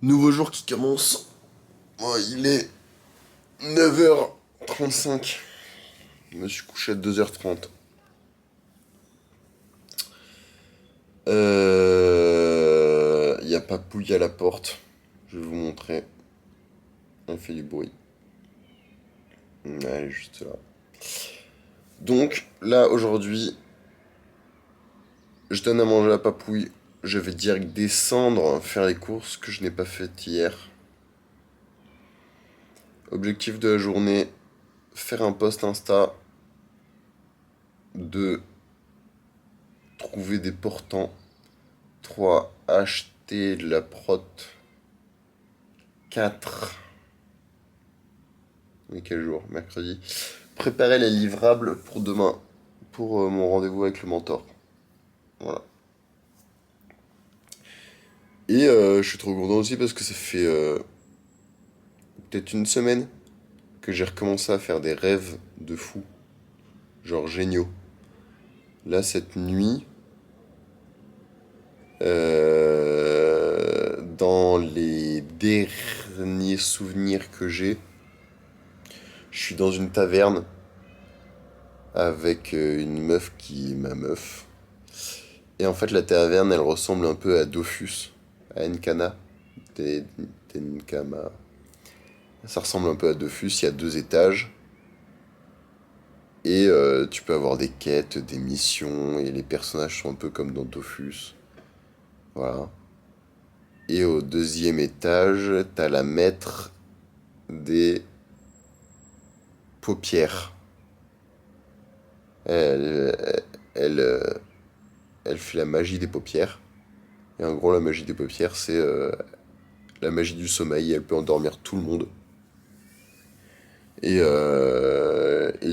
Nouveau jour qui commence. Oh, il est 9h35. Je me suis couché à 2h30. Il y a Papouille à la porte. Je vais vous montrer. Elle fait du bruit. Elle est juste là. Donc, là, aujourd'hui, je donne à manger à Papouille. Je vais direct descendre, faire les courses que je n'ai pas faites hier. Objectif de la journée, faire un post Insta de trouver des portants. 3. Acheter de la prot. 4. Mais quel jour? Mercredi. Préparer les livrables pour demain. Pour mon rendez-vous avec le mentor. Voilà. Et je suis trop content aussi parce que ça fait peut-être une semaine que j'ai recommencé à faire des rêves de fou. Genre géniaux. Là, cette nuit, dans les derniers souvenirs que j'ai, je suis dans une taverne avec une meuf qui est ma meuf. Et en fait, la taverne, elle ressemble un peu à Dofus, à Enkana, Tenkama. Ça ressemble un peu à Dofus, il y a 2 étages. Et tu peux avoir des quêtes, des missions, et les personnages sont un peu comme dans Dofus. Voilà. Et au 2e étage, t'as la maître des paupières. Elle, elle, euh, elle fait la magie des paupières. Et en gros, la magie des paupières, c'est la magie du sommeil. Elle peut endormir tout le monde. Et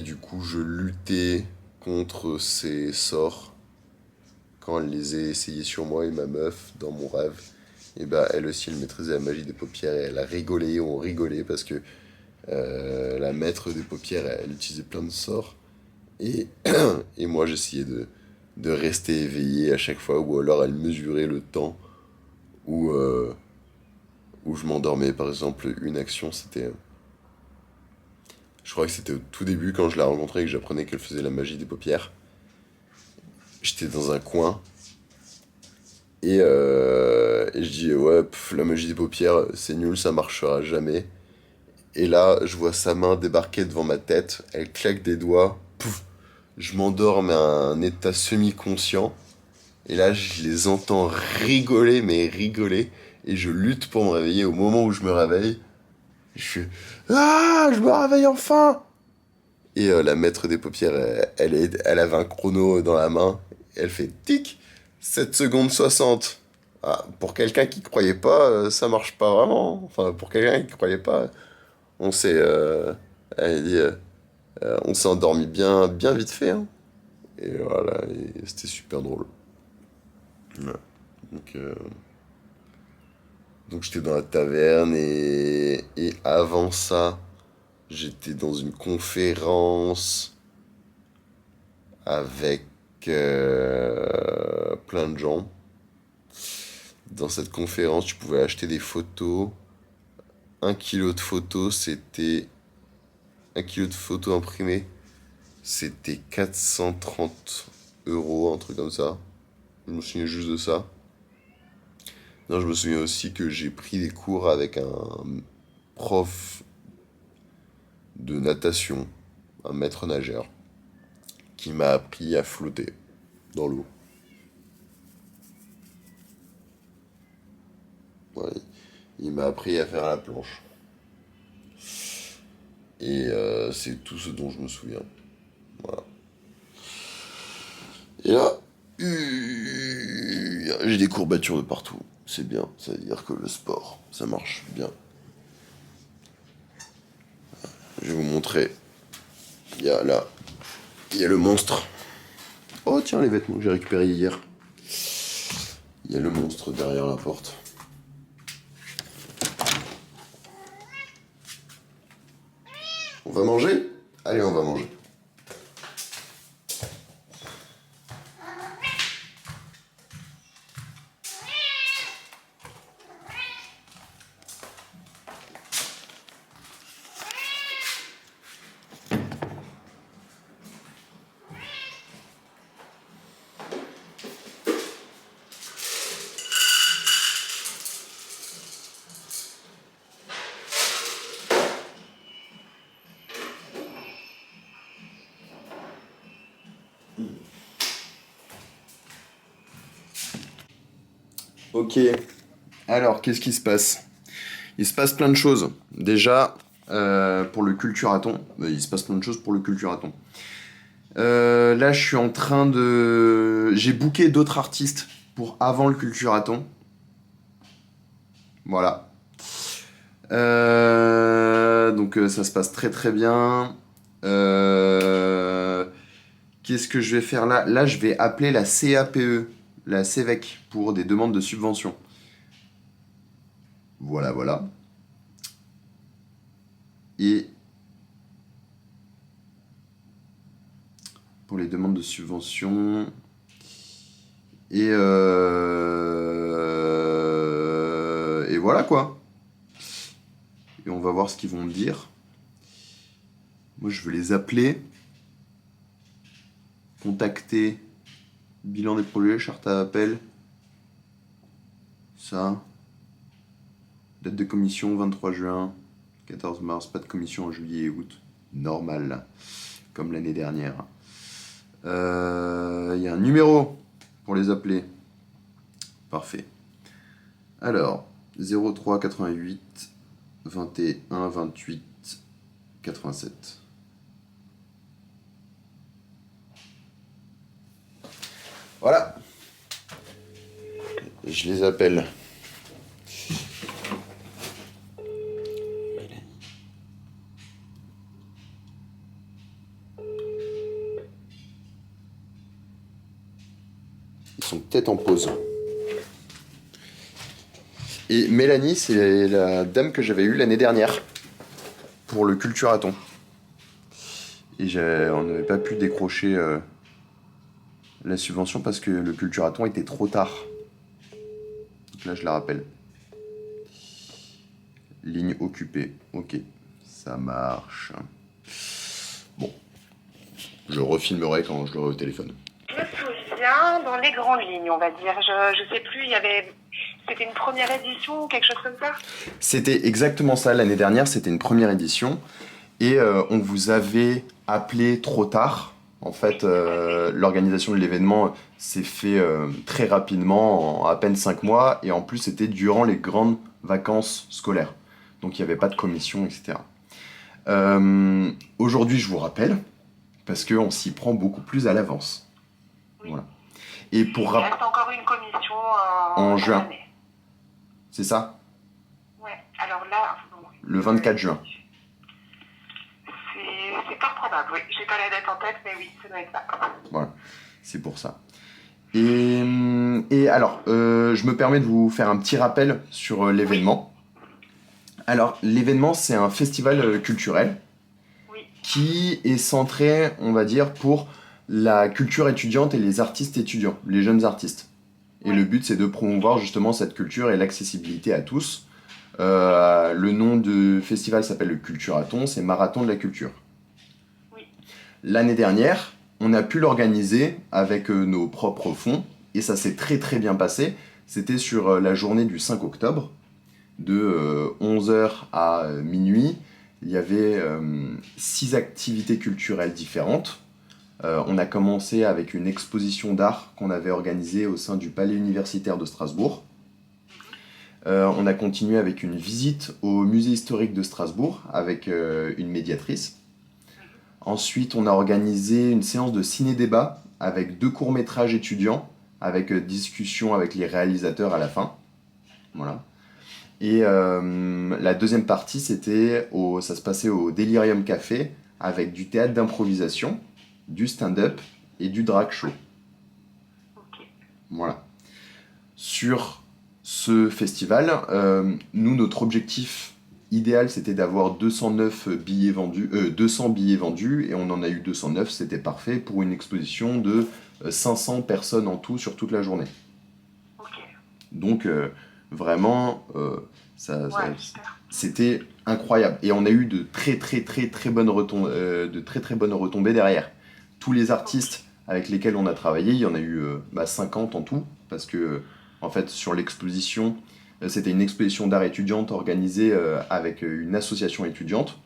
du coup, je luttais contre ces sorts quand elle les a essayés sur moi et ma meuf dans mon rêve. Et bah, elle aussi, elle maîtrisait la magie des paupières et elle a rigolé, on rigolait parce que la maître des paupières, elle utilisait plein de sorts. Et, et moi, j'essayais de rester éveillé à chaque fois, ou alors elle mesurait le temps où, où je m'endormais. Par exemple, une action, c'était. Je crois que c'était au tout début quand je la rencontrais et que j'apprenais qu'elle faisait la magie des paupières. J'étais dans un coin et je dis ouais, la magie des paupières, c'est nul, ça marchera jamais. Et là, je vois sa main débarquer devant ma tête, elle claque des doigts, pouf, je m'endors mais à un état semi-conscient. Et là, je les entends rigoler, mais rigoler. Et je lutte pour me réveiller. Au moment où je me réveille, je suis ah, je me réveille enfin! Et la maître des paupières, elle avait un chrono dans la main. Elle fait tic, 7 secondes 60. Ah, pour quelqu'un qui croyait pas, ça marche pas vraiment. Enfin, pour quelqu'un qui croyait pas, on s'est. Elle dit, on s'est endormi bien, bien vite fait, hein. Et voilà, et c'était super drôle. Ouais. Donc, donc j'étais dans la taverne et avant ça, j'étais dans une conférence avec plein de gens. Dans cette conférence, tu pouvais acheter des photos. 1 kilo de photos, c'était... 1 kilo de photos imprimées, c'était 430 euros, un truc comme ça. Je me souviens juste de ça. Non, je me souviens aussi que j'ai pris des cours avec un prof de natation, un maître nageur, qui m'a appris à flotter dans l'eau. Ouais, il m'a appris à faire la planche. Et c'est tout ce dont je me souviens. Voilà. Et là, j'ai des courbatures de partout. C'est bien, ça veut dire que le sport, ça marche bien. Je vais vous montrer. Il y a là, il y a le monstre. Oh tiens, les vêtements que j'ai récupérés hier. Il y a le monstre derrière la porte. On va manger? Allez, on va manger. Ok. Alors, qu'est-ce qui se passe? Il se passe plein de choses. Déjà, pour le culturathon, il se passe plein de choses pour le culturathon. Là, je suis en train de... J'ai booké d'autres artistes pour avant le culturathon. Voilà. Donc, ça se passe très très bien. Qu'est-ce que je vais faire là? Là, je vais appeler la CAPE, la CEVEC, pour des demandes de subvention. Voilà, voilà. Et pour les demandes de subvention. Et voilà quoi. Et on va voir ce qu'ils vont me dire. Moi, je veux les appeler, contacter, bilan des projets, charte à appel. Ça. Date de commission 23 juin, 14 mars, pas de commission en juillet et août. Normal, comme l'année dernière. Il y a un numéro pour les appeler. Parfait. Alors, 03 88 21 28 87. Voilà. Je les appelle. Ils sont peut-être en pause. Et Mélanie, c'est la dame que j'avais eue l'année dernière pour le culturathon. Et on n'avait pas pu décrocher la subvention parce que le culturathon était trop tard. Donc là, je la rappelle. Ligne occupée. Ok, ça marche. Bon, je refilmerai quand je l'aurai au téléphone. Je me souviens dans les grandes lignes, on va dire. Je sais plus, il y avait... C'était une première édition ou quelque chose comme ça? C'était exactement ça l'année dernière, c'était une première édition. Et on vous avait appelé trop tard. En fait, l'organisation de l'événement s'est fait très rapidement, en à peine 5 mois. Et en plus, c'était durant les grandes vacances scolaires. Donc il n'y avait pas de commission, etc. Aujourd'hui, je vous rappelle, parce qu'on s'y prend beaucoup plus à l'avance. Oui. Voilà. Et pour Il reste encore une commission en cette juin. année. C'est ça? Ouais, alors là... Bon, Le 24 juin. C'est fort probable, oui. J'ai pas la date en tête, mais oui, ça doit être ça. Voilà, c'est pour ça. Et alors, je me permets de vous faire un petit rappel sur l'événement. Alors, l'événement, c'est un festival culturel Oui. qui est centré, on va dire, pour la culture étudiante et les artistes étudiants, les jeunes artistes. Et le but, c'est de promouvoir justement cette culture et l'accessibilité à tous. Le nom du festival s'appelle le Culturathon, c'est Marathon de la culture. Oui. L'année dernière, on a pu l'organiser avec nos propres fonds et ça s'est très très bien passé. C'était sur la journée du 5 octobre, de 11h à minuit. Il y avait 6 activités culturelles différentes. On a commencé avec une exposition d'art qu'on avait organisée au sein du Palais universitaire de Strasbourg. On a continué avec une visite au musée historique de Strasbourg avec une médiatrice. Ensuite, on a organisé une séance de ciné-débat avec 2 courts-métrages étudiants, avec discussion avec les réalisateurs à la fin. Voilà. Et la deuxième partie, ça se passait au Delirium Café, avec du théâtre d'improvisation, du stand-up et du drag show. Ok. Voilà. Sur ce festival, nous, notre objectif idéal, c'était d'avoir 209 billets vendus, 200 billets vendus, et on en a eu 209, c'était parfait pour une exposition de 500 personnes en tout sur toute la journée. Ok. Donc vraiment, Ouais, c'était incroyable. Et on a eu de très bonnes retombées derrière. Tous les artistes avec lesquels on a travaillé, il y en a eu 50 en tout, parce que en fait sur l'exposition, c'était une exposition d'art étudiante organisée avec une association étudiante.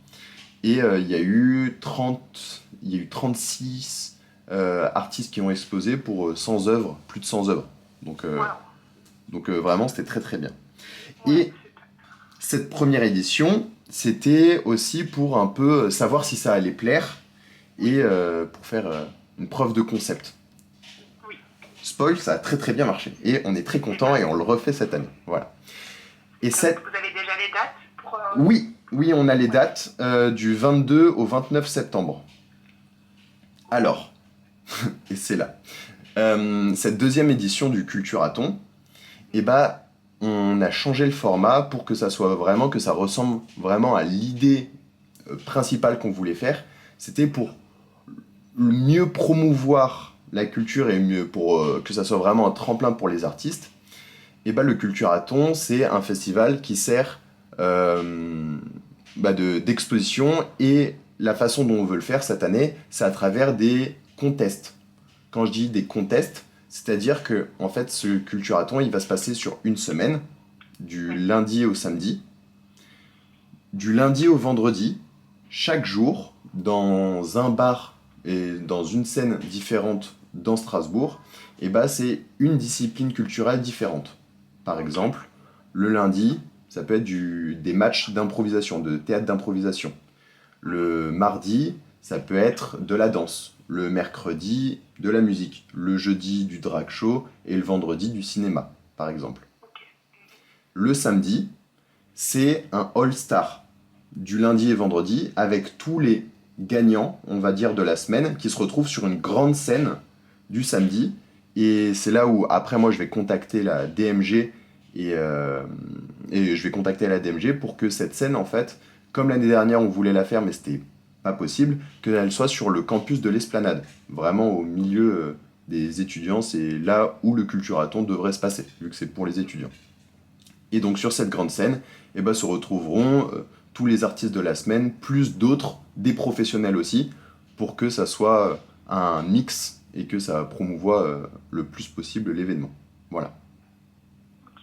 Et il y a eu 36 artistes qui ont exposé pour 100 œuvres, plus de 100 œuvres. Donc, wow. Donc vraiment, c'était très très bien. Ouais, Et cette première édition, c'était aussi pour un peu savoir si ça allait plaire et pour faire une preuve de concept. oui. Spoil, ça a très très bien marché. Et on est très content et on le refait cette année. Voilà. Et cette... Vous avez déjà les dates pour... Oui, oui, on a les dates du 22 au 29 septembre. Alors, et c'est là. Cette deuxième édition du Culturathon, eh ben, on a changé le format pour que ça soit vraiment, que ça ressemble vraiment à l'idée principale qu'on voulait faire. C'était pour mieux promouvoir la culture et mieux pour que ça soit vraiment un tremplin pour les artistes. Et ben, le Culturathon, c'est un festival qui sert d'exposition et la façon dont on veut le faire cette année, c'est à travers des contests. Quand je dis des contests, c'est-à-dire que en fait, ce Culturathon, il va se passer sur une semaine, du lundi au samedi, du lundi au vendredi, chaque jour, dans un bar et dans une scène différente dans Strasbourg, et bah c'est une discipline culturelle différente. Par exemple, le lundi, ça peut être des matchs d'improvisation, de théâtre d'improvisation. Le mardi, ça peut être de la danse. Le mercredi, de la musique. Le jeudi, du drag show. Et le vendredi, du cinéma, par exemple. Le samedi, c'est un all-star du lundi et vendredi avec tous les gagnants, on va dire, de la semaine qui se retrouvent sur une grande scène du samedi. Et c'est là où, après, moi, je vais contacter la DMG et je vais contacter la DMG pour que cette scène, en fait, comme l'année dernière, on voulait la faire, mais c'était pas possible, qu'elle soit sur le campus de l'Esplanade, vraiment au milieu des étudiants. C'est là où le Culturathon devrait se passer, vu que c'est pour les étudiants. Et donc sur cette grande scène, eh ben, se retrouveront tous les artistes de la semaine, plus d'autres, des professionnels aussi, pour que ça soit un mix et que ça promouvoie le plus possible l'événement. Voilà. Ok.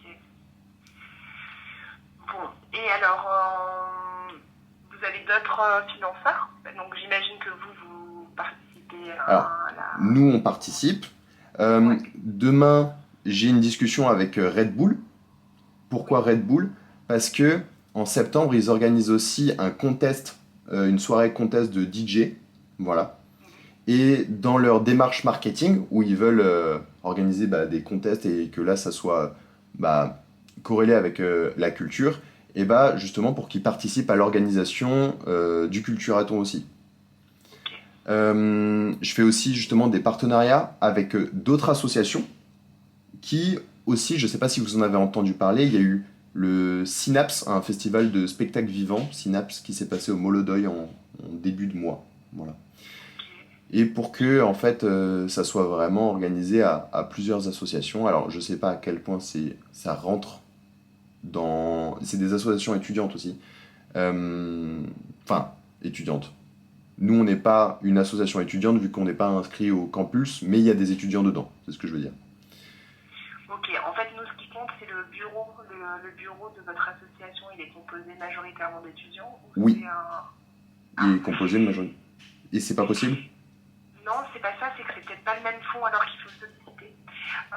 Bon, et alors, vous avez d'autres financeurs? Donc j'imagine que vous participez Alors, à la... nous, on participe. Ouais. Demain, j'ai une discussion avec Red Bull. Pourquoi Red Bull? Parce que en septembre, ils organisent aussi un contest, une soirée contest de DJ. Voilà. Et dans leur démarche marketing, où ils veulent organiser des contests et que là, ça soit corrélé avec la culture, et justement pour qu'ils participent à l'organisation du Culturathon aussi. Je fais aussi justement des partenariats avec d'autres associations qui aussi, je ne sais pas si vous en avez entendu parler, il y a eu le Synapse, un festival de spectacles vivants, Synapse, qui s'est passé au Molodoy en début de mois. Voilà. Et pour que en fait ça soit vraiment organisé à plusieurs associations. Alors je sais pas à quel point ça rentre dans. C'est des associations étudiantes aussi. Enfin, étudiantes. Nous on n'est pas une association étudiante vu qu'on n'est pas inscrit au campus, mais il y a des étudiants dedans, c'est ce que je veux dire. Ok, en fait, nous, ce qui compte, c'est le bureau. Le bureau de votre association, il est composé majoritairement d'étudiants ou Oui, c'est un... il Ah, est composé de majorité. Et c'est pas possible? non, c'est pas ça, c'est que c'est peut-être pas le même fonds alors qu'il faut solliciter. Euh,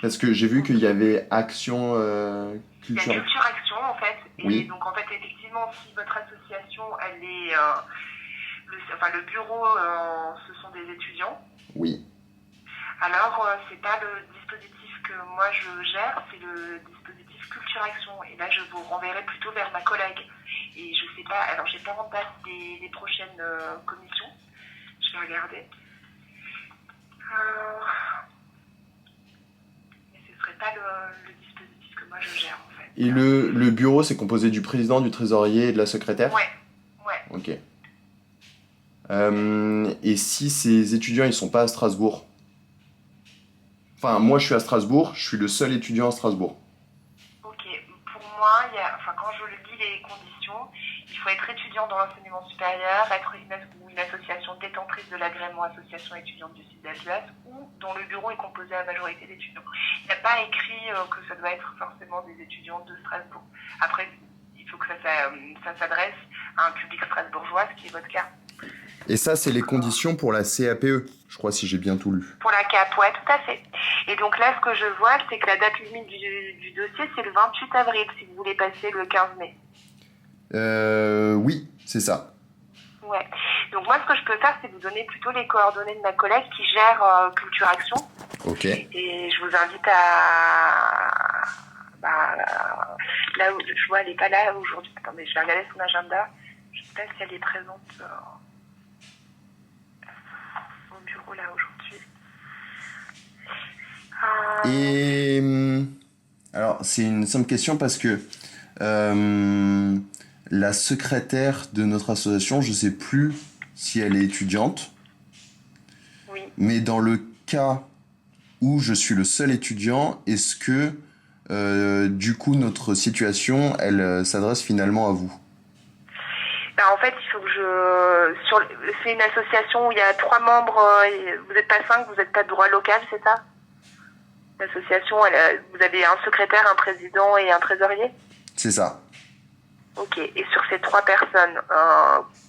Parce que j'ai vu qu'il y avait Action Il y a Culture. Culture Action en fait, et Oui, donc en fait effectivement si votre association elle est, le bureau ce sont des étudiants, oui. alors c'est pas le dispositif que moi je gère, c'est le dispositif Culture Action, et là je vous renverrai plutôt vers ma collègue, et je sais pas, alors j'ai pas en date des prochaines commissions, je vais regarder. Mais ce serait pas le dispositif que moi je gère en fait. Et le bureau, c'est composé du président, du trésorier et de la secrétaire? Ouais, ouais. Ok. Et si ces étudiants, ils sont pas à Strasbourg? Enfin, moi, je suis à Strasbourg, je suis le seul étudiant à Strasbourg. Ok, pour moi, quand je lis les conditions, il faut être étudiant dans l'enseignement supérieur, être une association détentrice de l'agrément association étudiante du sud d'Alsace ou dont le bureau est composé à la majorité d'étudiants. Il n'y a pas écrit que ça doit être forcément des étudiants de Strasbourg. Après, il faut que ça s'adresse à un public strasbourgeois, ce qui est votre cas. Et ça, c'est les conditions pour la CAPE, je crois, si j'ai bien tout lu. Pour la CAP, ouais, tout à fait. Et donc là, ce que je vois, c'est que la date limite du dossier, c'est le 28 avril, si vous voulez passer le 15 mai. Oui, c'est ça. Ouais. Donc moi, ce que je peux faire, c'est vous donner plutôt les coordonnées de ma collègue qui gère Culture Action. Ok. Et je vous invite à... là où je vois, elle n'est pas là aujourd'hui. Attendez, je vais regarder son agenda. Je ne sais pas si elle est présente au bureau là aujourd'hui. Et alors, c'est une simple question parce que la secrétaire de notre association, je sais plus si elle est étudiante. Oui. Mais dans le cas où je suis le seul étudiant, est-ce que du coup notre situation, elle s'adresse finalement à vous? En fait, il faut que c'est une association où il y a 3 membres, vous n'êtes pas 5, vous n'êtes pas de droit local, c'est ça? L'association, vous avez un secrétaire, un président et un trésorier? C'est ça. Ok, et sur ces 3 personnes,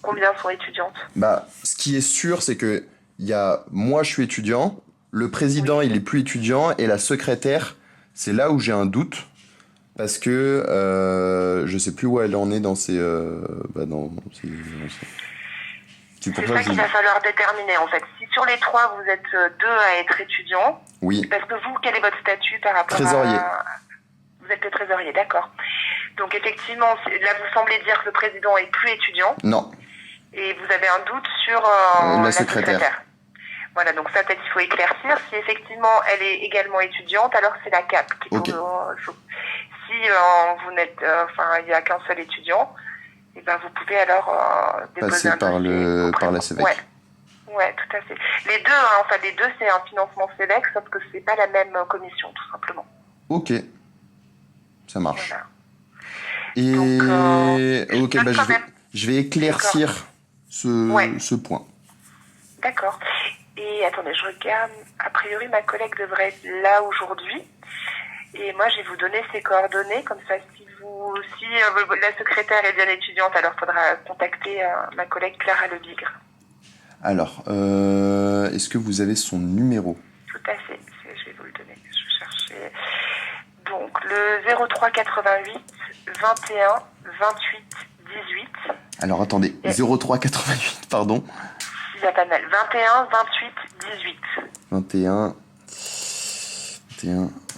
combien sont étudiantes? Bah, ce qui est sûr, c'est que moi, je suis étudiant, le président, Oui. il est plus étudiant, et la secrétaire, c'est là où j'ai un doute, parce que je sais plus où elle en est dans ses... C'est pour C'est ça ça que qu'il va falloir déterminer en fait. Si sur les 3, vous êtes 2 à être étudiants, Oui, parce que vous, quel est votre statut par rapport trésorier. Vous êtes le trésorier, d'accord. Donc effectivement, là vous semblez dire que le président est plus étudiant Non, et vous avez un doute sur la secrétaire. Voilà, donc ça peut-être il faut éclaircir. Si effectivement elle est également étudiante, alors c'est la CAP qui Ok. Si vous n'êtes, il n'y a qu'un seul étudiant, et ben vous pouvez alors déposer Passer un dossier par la CEVEC. Ouais, tout à fait. Les deux, c'est un financement SEVEC, sauf que c'est pas la même commission, tout simplement. Ok, ça marche. Voilà. Et Donc, ok, bah, je vais éclaircir ce point. D'accord. Et attendez, je regarde. A priori, ma collègue devrait être là aujourd'hui. Et moi, je vais vous donner ses coordonnées. Comme ça, si la secrétaire est bien étudiante, alors il faudra contacter ma collègue Clara Lebigre. Alors, est-ce que vous avez son numéro? Tout à fait. Je vais vous le donner. Je vais chercher. Donc, le 03 88 21 28 18. Alors, attendez. 03 88, pardon. Il y a pas mal. 21 28 18. 21,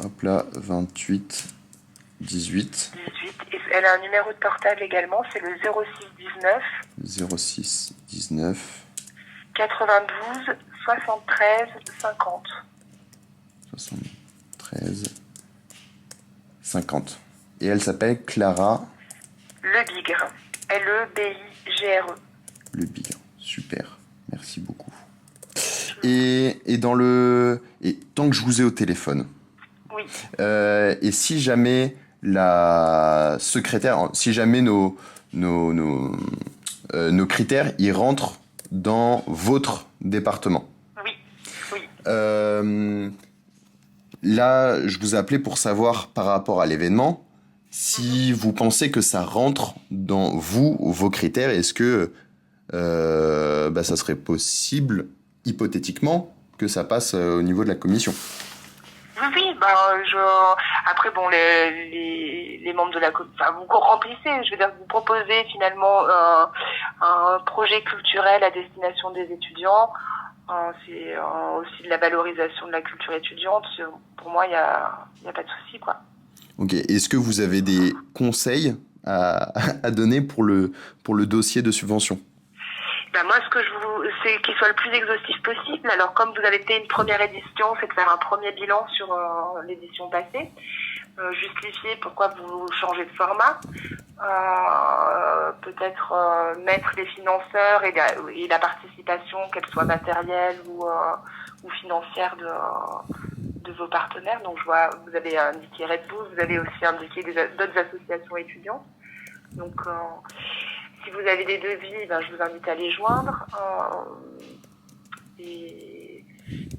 hop là, 28, 18. 18. Et elle a un numéro de portable également, c'est le 06 19. 06 19. 92 73 50. 73 50. Et elle s'appelle Clara Lebigre. Lebigre. Lebigre. Super. Merci beaucoup. Et tant que je vous ai au téléphone. Oui. Et si jamais la secrétaire, si jamais nos critères, ils rentrent dans votre département. Oui. Là, je vous ai appelé pour savoir par rapport à l'événement, si vous pensez que ça rentre dans vos critères, est-ce que ça serait possible, hypothétiquement, que ça passe au niveau de la commission? Oui, après bon, les membres de la commission, vous remplissez, je veux dire, vous proposez finalement un projet culturel à destination des étudiants. C'est aussi de la valorisation de la culture étudiante. Pour moi, il y a pas de souci, quoi. Ok. Est-ce que vous avez des conseils à donner pour le dossier de subvention? Moi, c'est qu'il soit le plus exhaustif possible. Alors, comme vous avez fait une première édition, c'est de faire un premier bilan sur l'édition passée, justifier pourquoi vous changez de format, peut-être mettre les financeurs et la participation, qu'elle soit matérielle ou financière de vos partenaires. Donc, je vois, vous avez indiqué Red Bull, vous avez aussi indiqué d'autres associations étudiantes. Donc, si vous avez des devis, je vous invite à les joindre. Et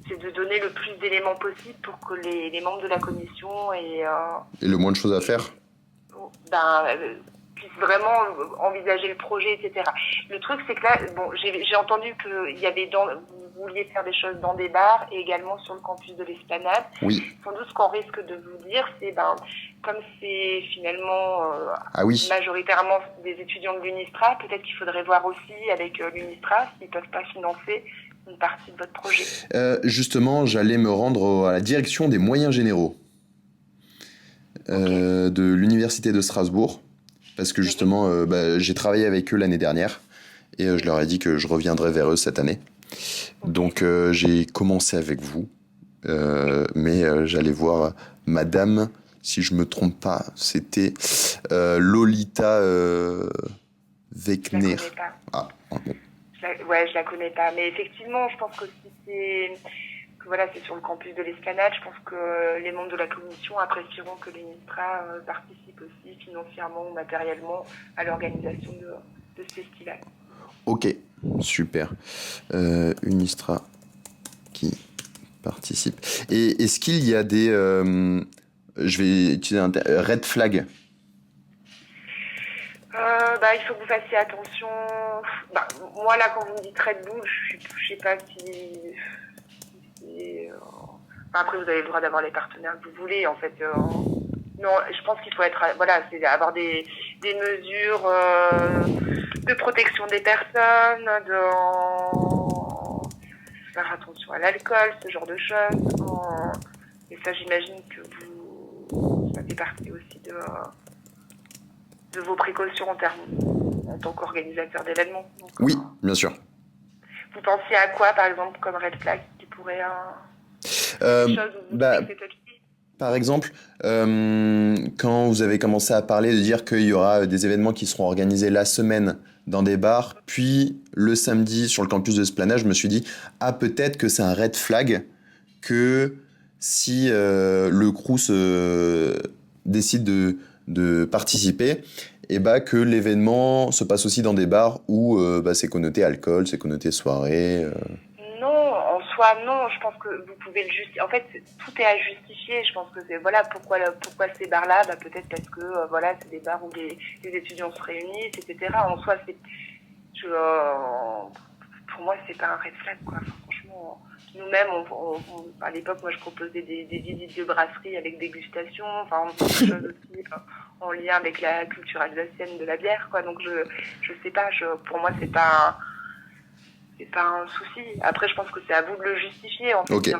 c'est de donner le plus d'éléments possible pour que les membres de la commission aient Et le moins de choses à faire? puisse vraiment envisager le projet, etc. Le truc, c'est que là, bon, j'ai entendu qu'il y avait vous vouliez faire des choses dans des bars et également sur le campus de l'Esplanade. Oui. Sans doute, ce qu'on risque de vous dire, c'est, comme c'est finalement majoritairement des étudiants de l'UNISTRA, peut-être qu'il faudrait voir aussi avec l'UNISTRA s'ils peuvent pas financer une partie de votre projet. Justement, j'allais me rendre à la direction des moyens généraux de l'Université de Strasbourg, parce que justement, j'ai travaillé avec eux l'année dernière, et je leur ai dit que je reviendrais vers eux cette année. Donc j'ai commencé avec vous, mais j'allais voir Madame, si je me trompe pas, c'était Lolita Wegner. Je la connais pas. Ah, bon. Je la connais pas. Mais effectivement, je pense que si c'est sur le campus de l'Esplanade, je pense que les membres de la commission apprécieront que l'UNISTRA participe aussi financièrement ou matériellement à l'organisation de ce festival. Ok, super. UNISTRA qui participe. Et est-ce qu'il y a des... je vais utiliser un red flag. Il faut que vous fassiez attention. Moi, là, quand vous me dites Red Bull, je sais pas si après, vous avez le droit d'avoir les partenaires que vous voulez, en fait. Non, je pense qu'il faut c'est avoir des mesures de protection des personnes, faire attention à l'alcool, ce genre de choses. Et ça, j'imagine que ça fait partie aussi de vos précautions en tant qu'organisateur d'événements. Donc, oui, bien sûr. Vous pensiez à quoi, par exemple, comme red flag qui pourrait... des choses où vous trouvez que c'est touchy ? Par exemple, quand vous avez commencé à parler de dire qu'il y aura des événements qui seront organisés la semaine dans des bars, puis le samedi sur le campus de Esplanade, je me suis dit peut-être que c'est un red flag que si le Crous décide de participer, et que l'événement se passe aussi dans des bars où c'est connoté alcool, c'est connoté soirée. Non, en soi, non. Je pense que vous pouvez le justifier. En fait, tout est à justifier. Je pense que c'est pourquoi ces bars-là, peut-être parce que c'est des bars où les étudiants se réunissent, etc. En soi, pour moi, c'est pas un red flag, quoi. Enfin, franchement, nous-mêmes, à l'époque, moi, je proposais des visites de brasserie avec dégustation. Enfin, on faisait des choses aussi en lien avec la culture alsacienne de la bière, quoi. Donc, je sais pas. Pour moi, c'est pas un souci. Après, je pense que c'est à vous de le justifier, en fait. Okay, Ça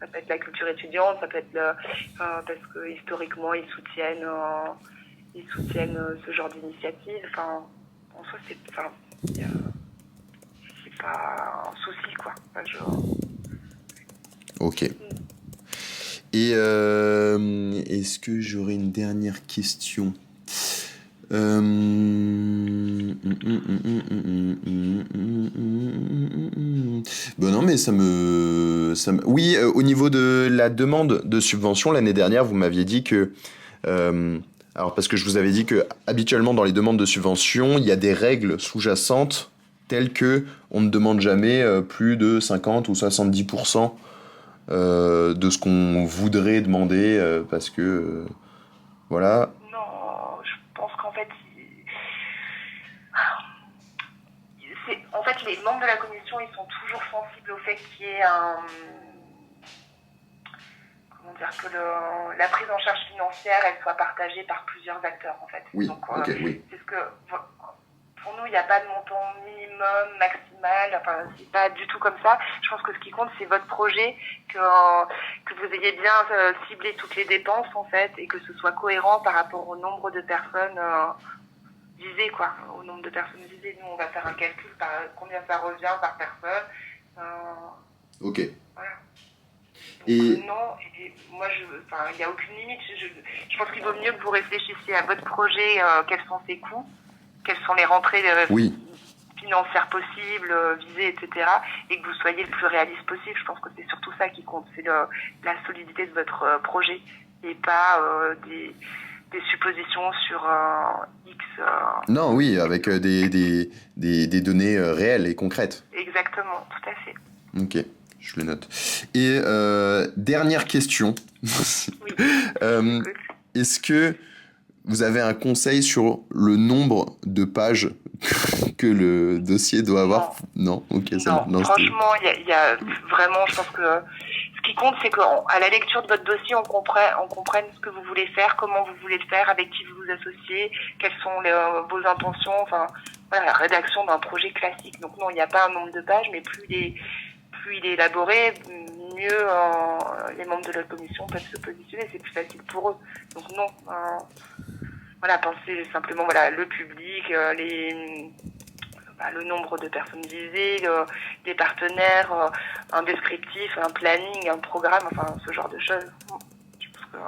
peut être la culture étudiante, ça peut être parce que historiquement, ils soutiennent ce genre d'initiative. Enfin, en soi, c'est pas un souci, quoi. Ok. Et est-ce que j'aurais une dernière question ? Non, mais ça me... Oui, au niveau de la demande de subvention, l'année dernière, vous m'aviez dit que... alors, parce que je vous avais dit que habituellement, dans les demandes de subvention, il y a des règles sous-jacentes telles que on ne demande jamais plus de 50 ou 70% de ce qu'on voudrait demander, parce que... voilà. Non, je pense qu'en fait, les membres de la commission, ils sont toujours sensibles au fait qu'il y ait la prise en charge financière, elle soit partagée par plusieurs acteurs, en fait. Oui, donc, oui. c'est ce que, pour nous, il n'y a pas de montant minimum, maximal, enfin, c'est pas du tout comme ça. Je pense que ce qui compte, c'est votre projet, que vous ayez bien ciblé toutes les dépenses, en fait, et que ce soit cohérent par rapport au nombre de personnes visées, quoi. Au nombre de personnes visées. Nous, on va faire un calcul par combien ça revient par personne. Ok. Voilà. Et... non, moi, il n'y a aucune limite. Je pense qu'il vaut mieux que vous réfléchissiez à votre projet, quels sont ses coûts, quelles sont les rentrées financières possibles, visées, etc. Et que vous soyez le plus réaliste possible. Je pense que c'est surtout ça qui compte. C'est la solidité de votre projet et pas des suppositions sur X. Non, oui, avec des données réelles et concrètes. Exactement, tout à fait. Ok. Je le note. Et dernière question. Oui. Est-ce que Vous avez un conseil sur le nombre de pages que le dossier doit avoir? Non, ok, ça Non, non, franchement, il y a vraiment, je pense que ce qui compte, c'est qu'à la lecture de votre dossier, on comprenne ce que vous voulez faire, comment vous voulez le faire, avec qui vous vous associez, quelles sont vos intentions, enfin, voilà, la rédaction d'un projet classique. Donc non, il n'y a pas un nombre de pages, mais plus il est élaboré, mieux les membres de la commission peuvent se positionner, c'est plus facile pour eux. Donc non, voilà, pensez simplement voilà le public, le nombre de personnes visées, des partenaires, un descriptif, un planning, un programme, enfin ce genre de choses. Je pense que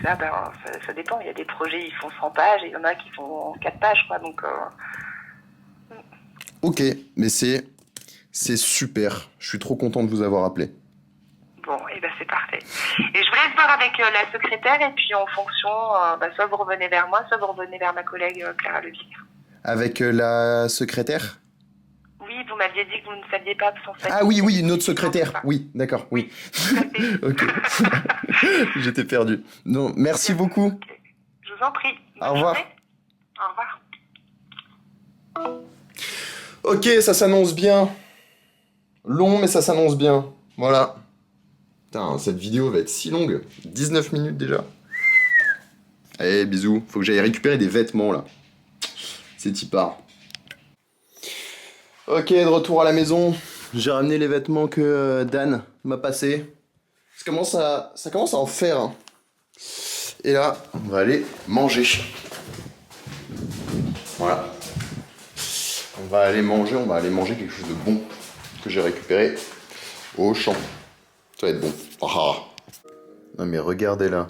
ça dépend. Il y a des projets, ils font 100 pages et il y en a qui font 4 pages, quoi. Donc, Ok, mais c'est super. Je suis trop content de vous avoir appelé. bon, et ben c'est parfait. Et je vous laisse voir avec la secrétaire et puis en fonction, soit vous revenez vers moi, soit vous revenez vers ma collègue Clara Leville. Avec la secrétaire? Oui, vous m'aviez dit que vous ne saviez pas son statut. Ah oui, oui, notre secrétaire. Oui, d'accord, oui. Ok. J'étais perdu. Non, merci beaucoup. Okay. Je vous en prie. Au revoir. Journée. Au revoir. Ok, ça s'annonce bien. Long, mais ça s'annonce bien. Voilà. Putain, cette vidéo va être si longue. 19 minutes déjà. Allez, bisous. Faut que j'aille récupérer des vêtements, là. C'est y part. Ok, de retour à la maison. J'ai ramené les vêtements que Dan m'a passés. Ça commence à en faire. Hein. Et là, on va aller manger. Voilà. On va aller manger quelque chose de bon que j'ai récupéré au champ. Ça va être bon. Ah. Non mais regardez là.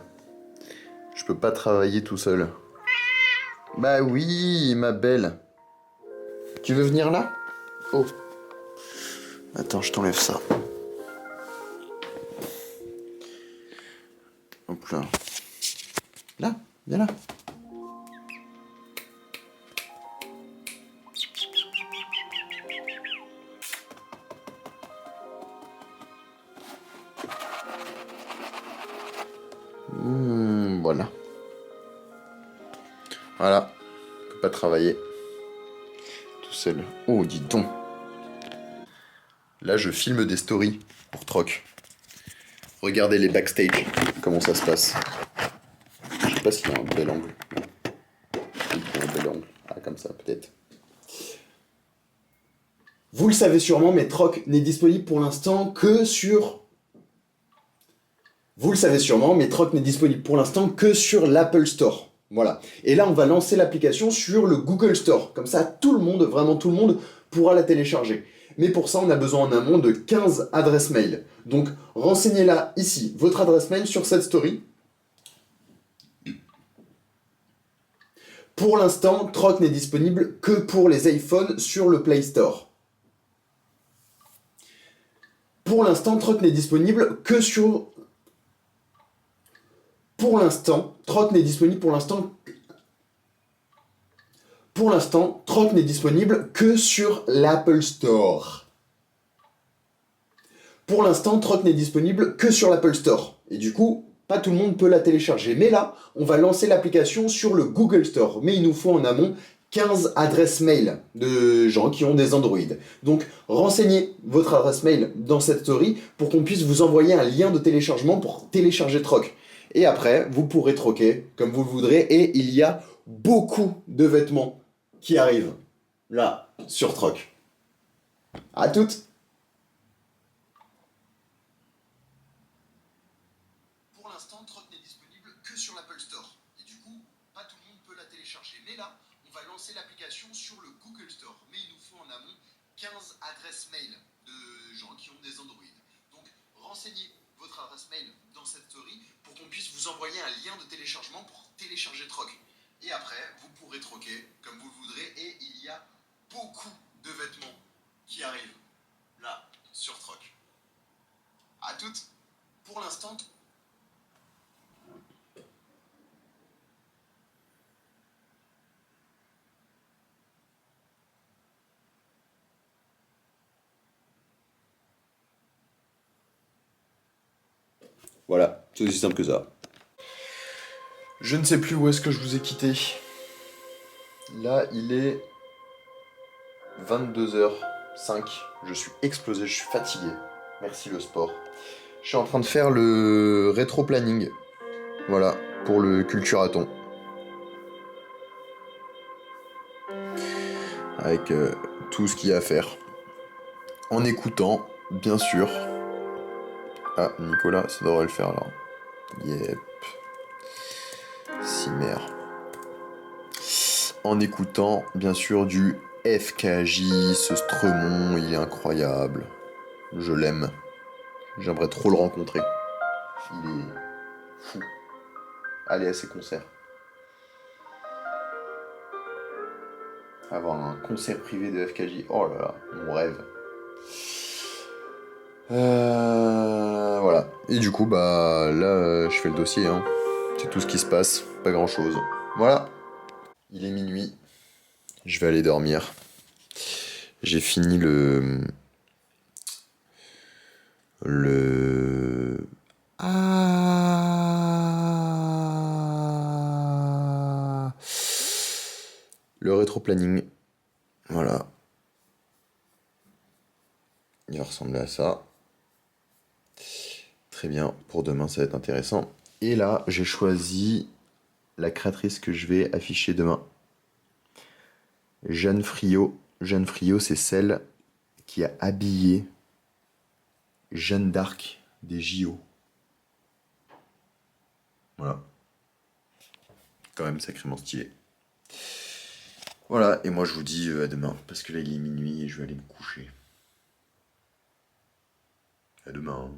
Je peux pas travailler tout seul. Bah oui, ma belle. Tu veux venir là? Oh. Attends, je t'enlève ça. Hop là. Là, viens là. Voilà. Voilà. Je peux pas travailler tout seul. Oh, dis donc. Là, je filme des stories pour Troc. Regardez les backstage, comment ça se passe. Je sais pas s'il y a un bel angle. Il y a un bel angle. Ah, comme ça, peut-être. Vous le savez sûrement, mais Troc n'est disponible pour l'instant que sur... Vous le savez sûrement, mais Troc n'est disponible pour l'instant que sur l'Apple Store. Voilà. Et là, on va lancer l'application sur le Google Store. Comme ça, tout le monde, vraiment tout le monde, pourra la télécharger. Mais pour ça, on a besoin en amont de 15 adresses mail. Donc, renseignez-la ici, votre adresse mail sur cette story. Pour l'instant, Troc n'est disponible que pour les iPhones sur le Play Store. Pour l'instant, Troc n'est disponible que sur... Pour l'instant, Troc n'est disponible Troc n'est disponible que sur l'Apple Store. Pour l'instant, Troc n'est disponible que sur l'Apple Store. Et du coup, pas tout le monde peut la télécharger. Mais là, on va lancer l'application sur le Google Store. Mais il nous faut en amont 15 adresses mail de gens qui ont des Android. Donc, renseignez votre adresse mail dans cette story pour qu'on puisse vous envoyer un lien de téléchargement pour télécharger Troc. Et après, vous pourrez troquer comme vous le voudrez. Et il y a beaucoup de vêtements qui arrivent là, sur Troc. À toutes! Pour l'instant, Troc n'est disponible que sur l'Apple Store. Et du coup, pas tout le monde peut la télécharger. Mais là, on va lancer l'application sur le Google Store. Mais il nous faut en amont 15 adresses mail de gens qui ont des Android. Donc, renseignez votre adresse mail dans cette story pour qu'on puisse vous envoyer un lien de téléchargement pour télécharger Troc. Et après, vous pourrez troquer comme vous le voudrez. Et il y a beaucoup de vêtements qui arrivent là, sur Troc. À toutes! Pour l'instant... Voilà, c'est aussi simple que ça. Je ne sais plus où est-ce que je vous ai quitté. Là, il est 22h05. Je suis explosé, je suis fatigué. Merci le sport. Je suis en train de faire le rétro-planning. Voilà, pour le culturathon. Avec tout ce qu'il y a à faire. En écoutant, bien sûr. Ah, Nicolas, ça devrait le faire là. Yep. Cimer. En écoutant, bien sûr, du FKJ, ce Stremont, il est incroyable. Je l'aime. J'aimerais trop le rencontrer. Il est fou. Aller à ses concerts. Avoir un concert privé de FKJ, oh là là, mon rêve. Voilà. Et du coup, bah là, je fais le dossier. Hein. C'est tout ce qui se passe. Pas grand chose. Voilà. Il est minuit. Je vais aller dormir. J'ai fini le. Ah. Le rétro-planning. Voilà. Il va ressembler à ça. Très bien. Pour demain, ça va être intéressant. Et là, j'ai choisi la créatrice que je vais afficher demain. Jeanne Friot. Jeanne Friot, c'est celle qui a habillé Jeanne d'Arc des JO. Voilà. Quand même sacrément stylé. Voilà, et moi je vous dis à demain, parce que là il est minuit et je vais aller me coucher. À demain. Hein.